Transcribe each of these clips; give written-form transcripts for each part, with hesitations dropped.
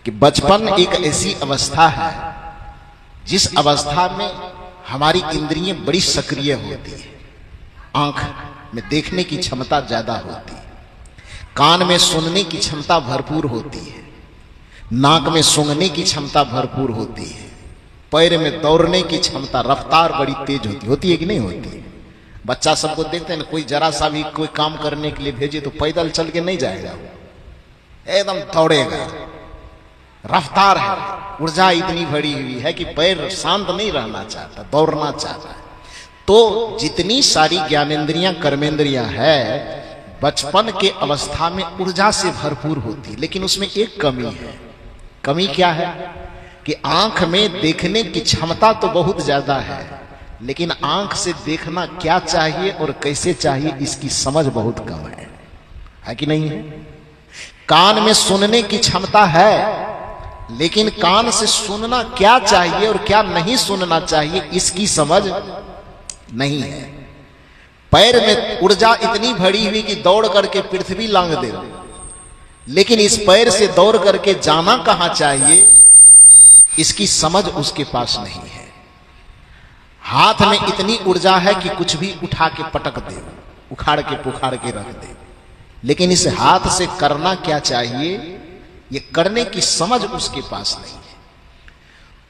कि बचपन एक ऐसी अवस्था है जिस अवस्था में हमारी इंद्रियां बड़ी सक्रिय होती है। आंख में देखने की क्षमता ज्यादा होती है, कान में सुनने की क्षमता भरपूर होती है, नाक में सूंघने की क्षमता भरपूर होती है, पैर में दौड़ने की क्षमता, रफ्तार बड़ी तेज होती है कि नहीं होती है? बच्चा सबको देखते हैं ना, कोई जरा सा भी कोई काम करने के लिए भेजे तो पैदल चल के नहीं जाएगा, एकदम दौड़ेगा। रफ्तार है, ऊर्जा इतनी भरी हुई है कि पैर शांत नहीं रहना चाहता, दौड़ना चाहता है। तो जितनी सारी ज्ञानेंद्रियां कर्मेंद्रियां है बचपन के अवस्था में ऊर्जा से भरपूर होती, लेकिन उसमें एक कमी है। कमी क्या है कि आंख में देखने की क्षमता तो बहुत ज्यादा है, लेकिन आंख से देखना क्या चाहिए और कैसे चाहिए इसकी समझ बहुत कम है कि नहीं है? कान में सुनने की क्षमता है, लेकिन कान से सुनना क्या चाहिए और क्या नहीं सुनना चाहिए इसकी समझ नहीं है। पैर में ऊर्जा इतनी भरी हुई कि दौड़ करके पृथ्वी लांग दे, लेकिन इस पैर से दौड़ करके जाना कहां चाहिए इसकी समझ उसके पास नहीं है। हाथ में इतनी ऊर्जा है कि कुछ भी उठा के पटक दे, उखाड़ के पुखाड़ के रख दे, लेकिन इस हाथ से करना क्या चाहिए ये करने की समझ उसके पास नहीं है।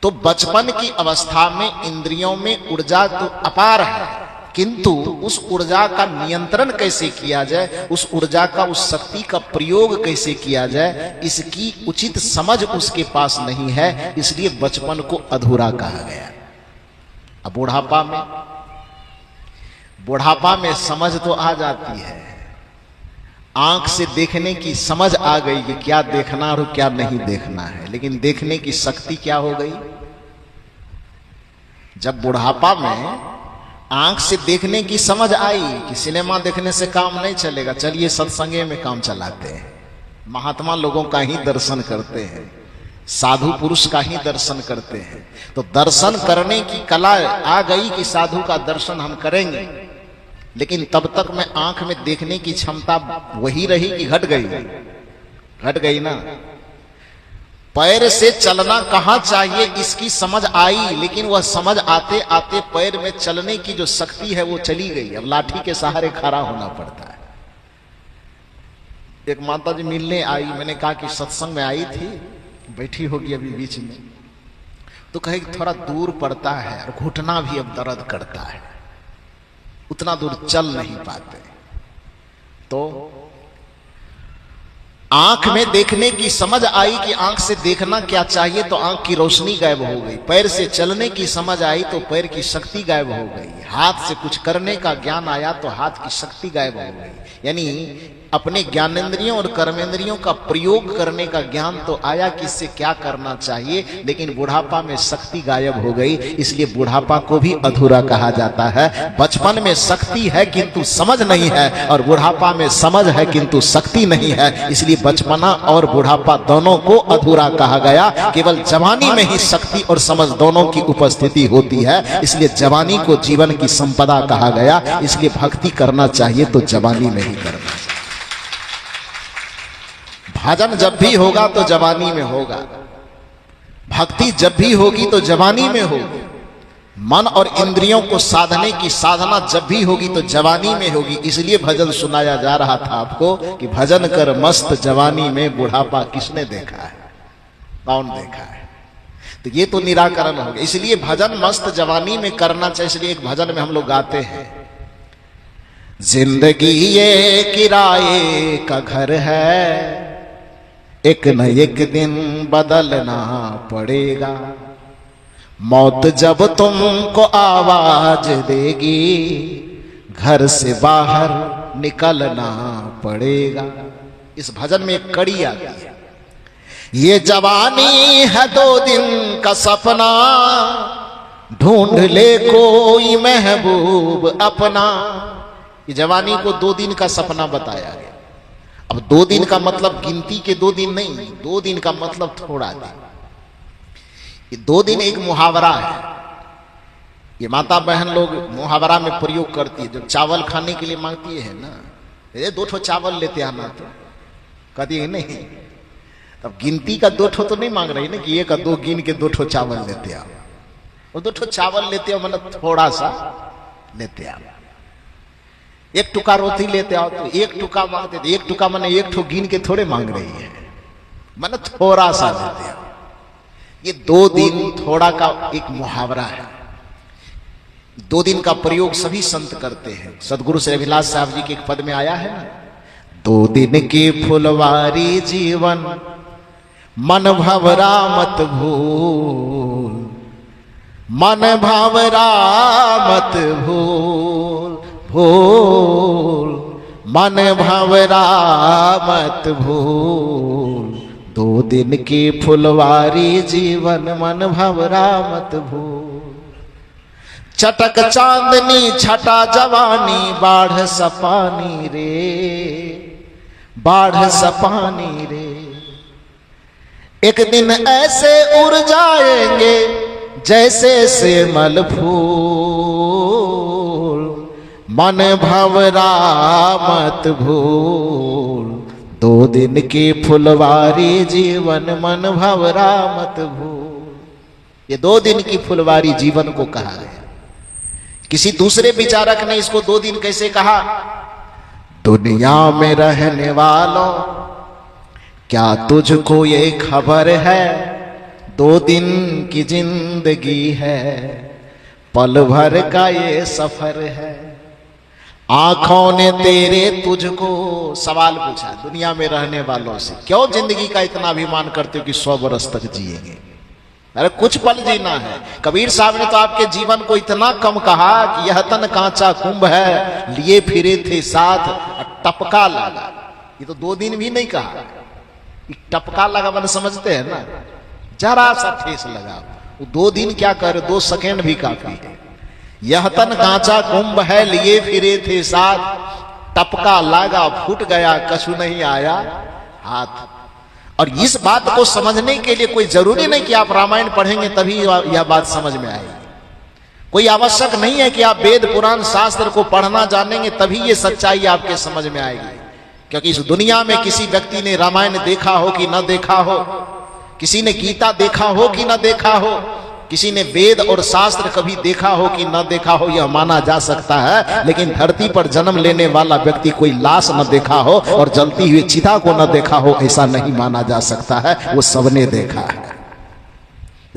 तो बचपन की अवस्था में इंद्रियों में ऊर्जा तो अपार है, किंतु उस ऊर्जा का नियंत्रण कैसे किया जाए, उस ऊर्जा का, उस शक्ति का प्रयोग कैसे किया जाए, इसकी उचित समझ उसके पास नहीं है। इसलिए बचपन को अधूरा कहा गया। अब बुढ़ापा में समझ तो आ जाती है, आंख से देखने की समझ आ गई कि क्या देखना और क्या नहीं देखना है, लेकिन देखने की शक्ति क्या हो गई? जब बुढ़ापा में आंख से देखने की समझ आई कि सिनेमा देखने से काम नहीं चलेगा, चलिए सत्संगे में काम चलाते हैं, महात्मा लोगों का ही दर्शन करते हैं, साधु पुरुष का ही दर्शन करते हैं। तो दर्शन करने की कला आ गई कि साधु का दर्शन हम करेंगे, लेकिन तब तक मैं आंख में देखने की क्षमता वही रही कि घट गई ना। पैर से चलना कहां चाहिए इसकी समझ आई, लेकिन वह समझ आते आते पैर में चलने की जो शक्ति है वो चली गई। अब लाठी के सहारे खड़ा होना पड़ता है। एक माता जी मिलने आई, मैंने कहा कि सत्संग में आई थी, बैठी होगी अभी बीच में, तो कहे कि थोड़ा दूर पड़ता है और घुटना भी अब दर्द करता है, उतना दूर चल नहीं पाते। तो आंख में देखने की समझ आई कि आंख से देखना क्या चाहिए, तो आंख की रोशनी गायब हो गई। पैर से चलने की समझ आई तो पैर की शक्ति गायब हो गई। हाथ से कुछ करने का ज्ञान आया तो हाथ की शक्ति गायब हो गई। यानी अपने ज्ञानेंद्रियों और कर्मेंद्रियों का प्रयोग करने का ज्ञान तो आया कि इससे क्या करना चाहिए, लेकिन बुढ़ापा में शक्ति गायब हो गई। इसलिए बुढ़ापा को भी अधूरा कहा जाता है। बचपन में शक्ति है किंतु समझ नहीं है, और बुढ़ापा में समझ है किंतु शक्ति नहीं है। इसलिए बचपना और बुढ़ापा दोनों को अधूरा कहा गया। केवल जवानी में ही शक्ति और समझ दोनों की उपस्थिति होती है, इसलिए जवानी को जीवन की संपदा कहा गया। इसलिए भक्ति करना चाहिए तो जवानी में ही करना चाहिए। भजन जब भी होगा तो जवानी में होगा, भक्ति जब भी होगी तो जवानी में होगी, मन और इंद्रियों को साधने की साधना जब भी होगी तो जवानी में होगी। इसलिए भजन सुनाया जा रहा था आपको कि भजन कर मस्त जवानी में बुढ़ापा किसने देखा है, कौन देखा है? तो ये तो निराकरण हो गया। इसलिए भजन मस्त जवानी में करना चाहिए। इसलिए एक भजन में हम लोग गाते हैं, जिंदगी ये किराए का घर है, एक न एक दिन बदलना पड़ेगा, मौत जब तुमको आवाज देगी, घर से बाहर निकलना पड़ेगा। इस भजन में एक कड़ी आती है, ये जवानी है 2 दिन का सपना, ढूंढ ले कोई महबूब अपना। ये जवानी को 2 दिन का सपना बताया गया। अब 2 दिन का मतलब गिनती के 2 दिन नहीं, 2 दिन का मतलब थोड़ा दिन। ये 2 दिन एक मुहावरा है। ये माता बहन लोग मुहावरा में प्रयोग करती है। जब चावल खाने के लिए मांगती है ना, 2 ठो चावल लेते आना, तो कहती है नहीं, तब गिनती का 2 ठो तो नहीं मांग रही ना कि 1 और 2 गिन के 2 ठो चावल लेते आओ। वो 2 ठो चावल लेते आओ मतलब थोड़ा सा लेते आओ। 1 टुका रोटी लेते आओ तो 1 टुका मांगते, 1 टुका माने 1 ठो गिन के थोड़े मांग रही है, माने थोड़ा सा लेते आओ। ये 2 दिन थोड़ा का एक मुहावरा है। 2 दिन का प्रयोग सभी संत करते हैं। सदगुरु श्री अभिलाष साहब जी के एक पद में आया है ना, 2 दिन की फुलवारी जीवन मन भवरा मत भूल, मन भवरा मत भूल, भूल मन भवरा मत भूल, 2 दिन की फुलवारी जीवन मन भवरा मत भूल। चटक चांदनी छटा जवानी बाढ़ सपानी रे, बाढ़ सपानी रे, एक दिन ऐसे उड़ जाएंगे जैसे सेमल फूल, मन भवरा मत भूल, 2 दिन की फुलवारी जीवन मन भवरा मत भूल। ये 2 दिन की फुलवारी जीवन को कहा गया। किसी दूसरे विचारक ने इसको 2 दिन कैसे कहा, दुनिया में रहने वालों क्या तुझको ये खबर है, 2 दिन की जिंदगी है, पल भर का ये सफर है। आंखों ने तेरे तुझको सवाल पूछा दुनिया में रहने वालों से, क्यों जिंदगी का इतना अभिमान करते हो कि 100 बरस तक जिएंगे? अरे कुछ पल जीना है। कबीर साहब ने तो आपके जीवन को इतना कम कहा कि यह तन कांचा कुंभ है, लिए फिरे थे साथ टपका लगा। ये तो 2 दिन भी नहीं कहा, टपका लगा मैंने समझते हैं ना, जरा सा ठेस लगा। वो 2 दिन क्या कर, 2 सेकेंड भी काफी है। यह तन कांचा कुंभ है, लिए फिरे थे साथ टपका लगा, फूट गया कछु नहीं आया हाथ। और इस बात को समझने के लिए कोई जरूरी नहीं कि आप रामायण पढ़ेंगे तभी यह बात समझ में आएगी। कोई आवश्यक नहीं है कि आप वेद पुराण शास्त्र को पढ़ना जानेंगे तभी ये सच्चाई आपके समझ में आएगी। क्योंकि इस दुनिया में किसी व्यक्ति ने रामायण देखा हो कि न देखा हो, किसी ने गीता देखा हो कि न देखा हो, किसी ने वेद और शास्त्र कभी देखा हो कि न देखा हो, यह माना जा सकता है। लेकिन धरती पर जन्म लेने वाला व्यक्ति कोई लाश न देखा हो और जलती हुई चिता को न देखा हो, ऐसा नहीं माना जा सकता है। वो सबने देखा है।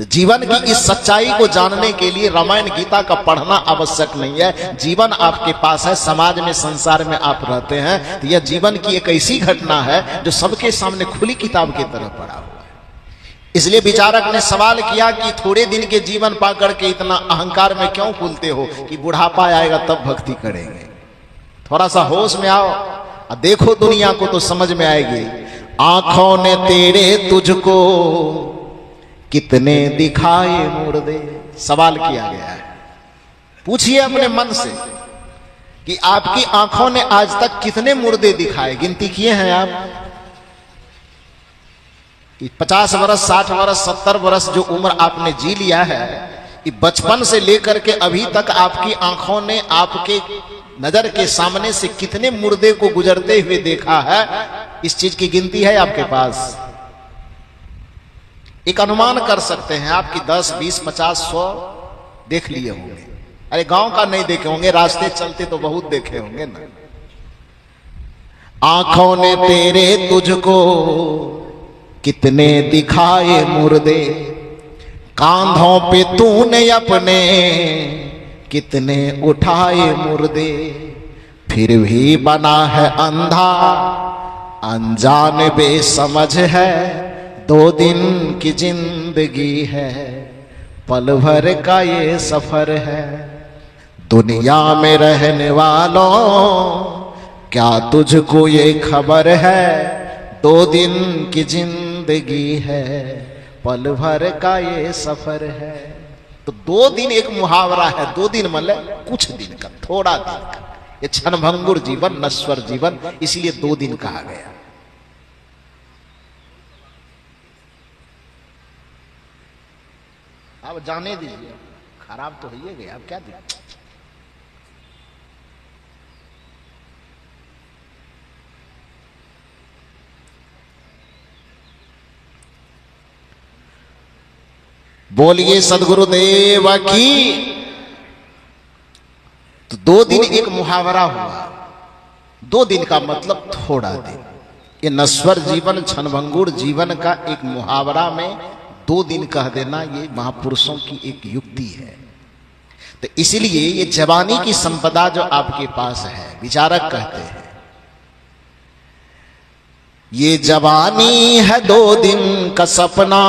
जीवन की इस सच्चाई को जानने के लिए रामायण गीता का पढ़ना आवश्यक नहीं है। जीवन आपके पास है, समाज में संसार में आप रहते हैं, तो यह जीवन की एक ऐसी घटना है जो सबके सामने खुली किताब की तरह पड़ा हुआ है। इसलिए विचारक ने सवाल किया कि थोड़े दिन के जीवन पा करके इतना अहंकार में क्यों फूलते हो कि बुढ़ापा आएगा तब भक्ति करेंगे। थोड़ा सा होश में आओ और देखो दुनिया को तो समझ में आएगी। आंखों ने तेरे तुझको कितने दिखाए मुर्दे, सवाल किया गया है। पूछिए अपने मन से कि आपकी आंखों ने आज तक कितने मुर्दे दिखाए, गिनती किए हैं आप? 50 वर्ष 60 वर्ष 70 वर्ष जो उम्र आपने जी लिया है, ये बचपन से लेकर के अभी तक आपकी आंखों ने आपके नजर के सामने से कितने मुर्दे को गुजरते हुए देखा है? इस चीज की गिनती है आपके पास? एक अनुमान कर सकते हैं आपकी 10 20 50 100 देख लिए होंगे। अरे गांव का नहीं देखे होंगे, रास्ते चलते तो बहुत देखे होंगे ना। आंखों ने तेरे तुझको कितने दिखाए मुर्दे, कांधों पे तूने अपने कितने उठाए मुर्दे, फिर भी बना है अंधा अनजान बेसमझ है, 2 दिन की जिंदगी है, पल भर का ये सफर है। दुनिया में रहने वालों क्या तुझको ये खबर है, 2 दिन की जिंदगी है, पल भर का ये सफर है। तो 2 दिन एक मुहावरा है। 2 दिन मतलब कुछ दिन का, थोड़ा दिन का। ये क्षणभंगुर जीवन, नश्वर जीवन, इसलिए 2 दिन कहा गया। अब जाने दीजिए, खराब तो हो ही गया, अब क्या दिक्कत। बोलिए सदगुरुदेव की। तो 2 दिन एक मुहावरा हुआ। 2 दिन का मतलब थोड़ा दिन। ये नश्वर जीवन क्षणभंगुर जीवन का एक मुहावरा में 2 दिन कह देना ये महापुरुषों की एक युक्ति है। तो इसीलिए ये जवानी की संपदा जो आपके पास है, विचारक कहते हैं ये जवानी है 2 दिन का सपना,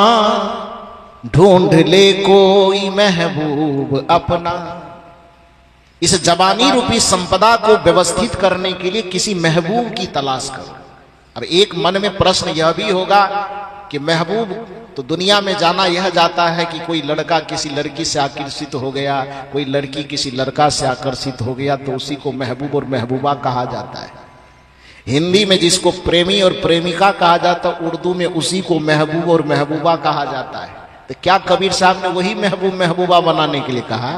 ढूंढ ले कोई महबूब अपना। इस जवानी रूपी संपदा को व्यवस्थित करने के लिए किसी महबूब की तलाश करो। अब एक मन में प्रश्न यह भी होगा कि महबूब तो दुनिया में जाना यह जाता है कि कोई लड़का किसी लड़की से आकर्षित हो गया, कोई लड़की किसी लड़का से आकर्षित हो गया तो उसी को महबूब और महबूबा कहा जाता है। हिंदी में जिसको प्रेमी और प्रेमिका कहा जाता है, उर्दू में उसी को महबूब और महबूबा कहा जाता है। तो क्या कबीर साहब ने वही महबूब महबूबा बनाने के लिए कहा?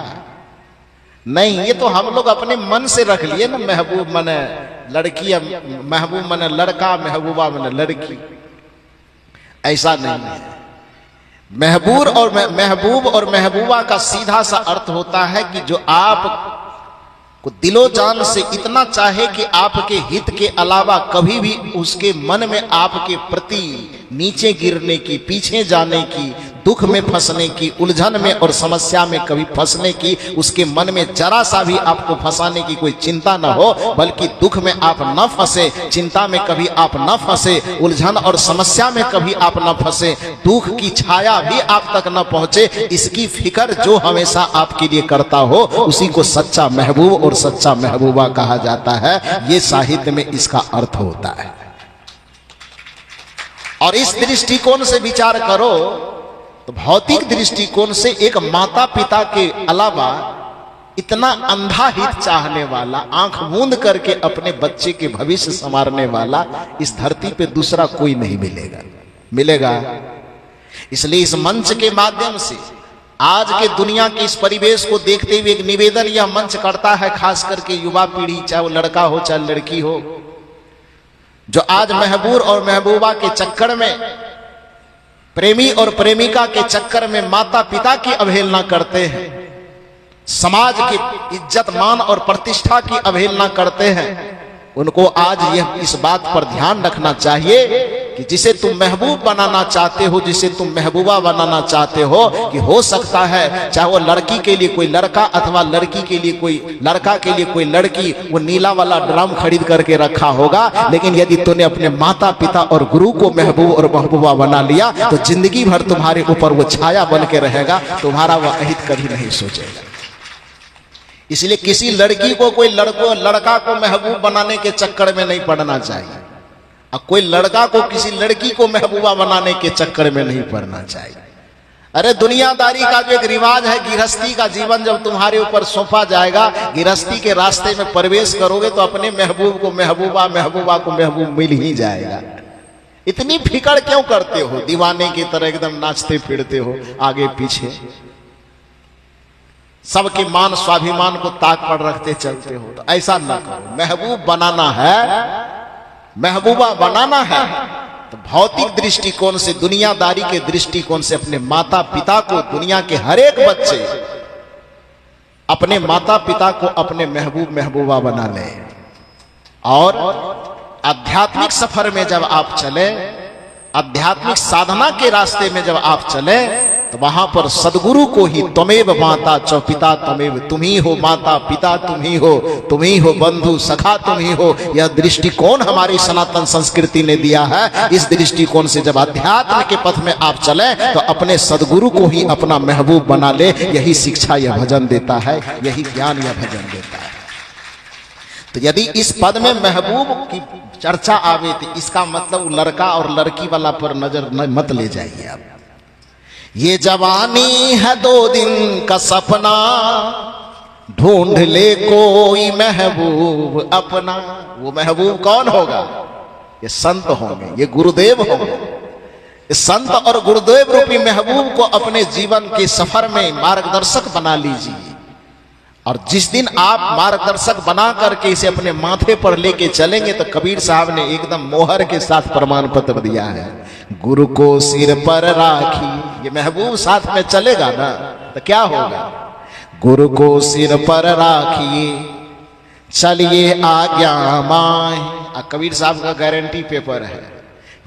नहीं, ये तो हम लोग अपने मन से रख लिए ना। महबूब मने लड़की, महबूब मने लड़का, महबूबा मने लड़की। ऐसा नहीं है। महबूब और महबूबा का सीधा सा अर्थ होता है कि जो आप को दिलो जान से इतना चाहे कि आपके हित के अलावा कभी भी उसके मन में आपके प्रति नीचे गिरने की, पीछे जाने की, दुख में फंसने की, उलझन में और समस्या में कभी फंसने की उसके मन में जरा सा भी आपको फंसाने की कोई चिंता न हो, बल्कि दुख में आप न फंसे, चिंता में कभी आप न फंसे, उलझन और समस्या में कभी आप न फंसे, दुख की छाया भी आप तक न पहुंचे, इसकी फिक्र जो हमेशा आपके लिए करता हो उसी को सच्चा महबूब और सच्चा महबूबा कहा जाता है। ये साहित्य में इसका अर्थ होता है। और इस दृष्टिकोण से विचार करो तो भौतिक दृष्टिकोण से एक माता पिता के अलावा इतना अंधा हित चाहने वाला, आंख मूंद करके अपने बच्चे के भविष्य संवारने वाला इस धरती पे दूसरा कोई नहीं मिलेगा। इसलिए इस मंच के माध्यम से आज के दुनिया के इस परिवेश को देखते हुए एक निवेदन यह मंच करता है, खास करके युवा पीढ़ी, चाहे वो लड़का हो चाहे लड़की हो, जो आज महबूब और महबूबा के चक्कर में, प्रेमी और प्रेमिका के चक्कर में माता पिता की अवहेलना करते हैं, समाज की इज्जत मान और प्रतिष्ठा की अवहेलना करते हैं, उनको आज यह इस बात पर ध्यान रखना चाहिए कि जिसे तुम महबूब बनाना चाहते हो, जिसे तुम महबूबा बनाना चाहते हो, कि हो सकता है चाहे वो लड़की के लिए कोई लड़का अथवा लड़की के लिए कोई लड़का के लिए कोई लड़की वो नीला वाला ड्रम खरीद करके रखा होगा, लेकिन यदि तूने अपने माता पिता और गुरु को महबूब और महबूबा बना लिया तो जिंदगी भर तुम्हारे ऊपर वो छाया बन के रहेगा, तुम्हारा वह अहित कभी नहीं सोचेगा। इसलिए किसी लड़की को कोई लड़का को महबूब बनाने के चक्कर में नहीं पड़ना चाहिए, और कोई लड़का को किसी लड़की को महबूबा बनाने के चक्कर में नहीं पड़ना चाहिए। अरे दुनियादारी का जो एक रिवाज है, गृहस्थी का जीवन जब तुम्हारे ऊपर सौंपा जाएगा, गृहस्थी के रास्ते में प्रवेश करोगे तो अपने महबूब को महबूबा, महबूबा को महबूब मिल ही जाएगा। इतनी फिक्र क्यों करते हो? दीवाने की तरह एकदम नाचते फिरते हो आगे पीछे, सबके मान स्वाभिमान को ताक पर रखते चलते हो। तो ऐसा ना करो। महबूब बनाना है, महबूबा बनाना है तो भौतिक दृष्टिकोण से, दुनियादारी के दृष्टिकोण से अपने माता पिता को, दुनिया के हर एक बच्चे अपने माता पिता को अपने महबूब महबूबा बना ले। और आध्यात्मिक सफर में जब आप चले, आध्यात्मिक साधना के रास्ते में जब आप चले, तो वहां पर सदगुरु को ही त्वमेव माता च पिता त्वमेव, तुम ही हो माता पिता, तुम ही हो बंधु सखा, तुम ही हो। यह दृष्टिकोण हमारी सनातन संस्कृति ने दिया है। इस दृष्टिकोण से जब अध्यात्म के पथ में आप चले तो अपने सदगुरु को ही अपना महबूब बना ले। यही शिक्षा यह भजन देता है, यही ज्ञान यह भजन देता है। तो यदि इस पद में महबूब की चर्चा आवे तो इसका मतलब लड़का और लड़की वाला पर नजर मत ले जाइए आप। ये जवानी है 2 दिन का सपना, ढूंढ ले कोई महबूब अपना। वो महबूब कौन होगा? ये संत होंगे, ये गुरुदेव होंगे। ये संत और गुरुदेव रूपी महबूब को अपने जीवन के सफर में मार्गदर्शक बना लीजिए। और जिस दिन आप मार्गदर्शक बना करके इसे अपने माथे पर लेके चलेंगे तो कबीर साहब ने एकदम मोहर के साथ प्रमाण पत्र दिया है, गुरु को सिर पर राखी ये महबूब साथ में चलेगा ना तो क्या होगा। गुरु को सिर पर राखिए चलिए आज्ञा माए। कबीर साहब का गारंटी पेपर है।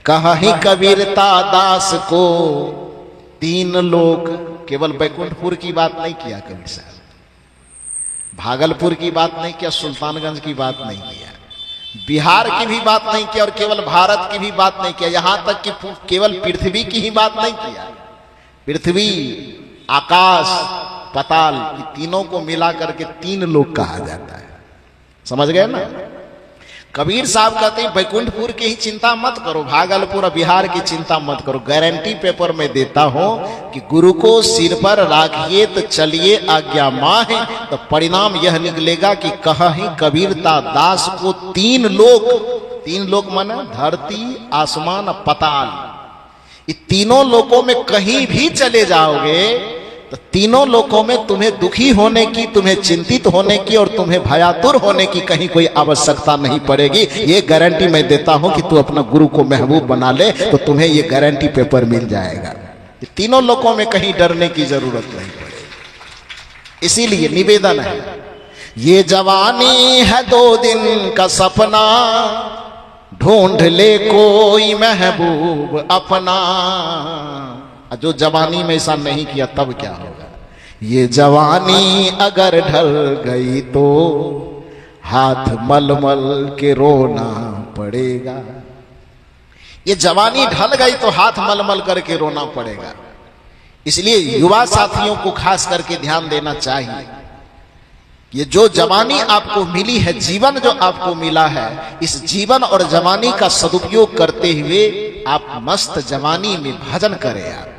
कहीं कबीरता दास को तीन लोग, केवल बैकुंठपुर की बात नहीं किया कबीर साहब, भागलपुर की बात नहीं किया, सुल्तानगंज की बात नहीं किया, बिहार की भी बात नहीं किया और केवल भारत की भी बात नहीं किया, यहां तक कि केवल पृथ्वी की ही बात नहीं किया। पृथ्वी, आकाश, पाताल, ये तीनों को मिला करके तीन लोग कहा जाता है। समझ गए ना। कबीर साहब कहते हैं बैकुंठपुर की ही चिंता मत करो, भागलपुर और बिहार की चिंता मत करो। गारंटी पेपर में देता हूं कि गुरु को सिर पर राखिए तो चलिए आज्ञा माहे, तो परिणाम यह निकलेगा कि कहीं कबीरता दास को तीन लोग माने धरती, आसमान, पाताल, ये तीनों लोकों में कहीं भी चले जाओगे तो तीनों लोकों में तुम्हें दुखी होने की, तुम्हें चिंतित होने की और तुम्हें भयातुर होने की कहीं कोई आवश्यकता नहीं पड़ेगी। ये गारंटी मैं देता हूं कि तू अपना गुरु को महबूब बना ले तो तुम्हें ये गारंटी पेपर मिल जाएगा। ये तीनों लोकों में कहीं डरने की जरूरत नहीं पड़ेगी। इसीलिए निवेदन है, ये जवानी है 2 दिन का सपना, ढूंढ ले कोई महबूब अपना। जो जवानी में ऐसा नहीं किया तब क्या होगा। ये जवानी अगर ढल गई तो हाथ मलमल के रोना पड़ेगा। ये जवानी ढल गई तो हाथ मलमल करके रोना पड़ेगा। इसलिए युवा साथियों को खास करके ध्यान देना चाहिए। ये जो जवानी आपको मिली है, जीवन जो आपको मिला है, इस जीवन और जवानी का सदुपयोग करते हुए आप मस्त जवानी में भजन करें।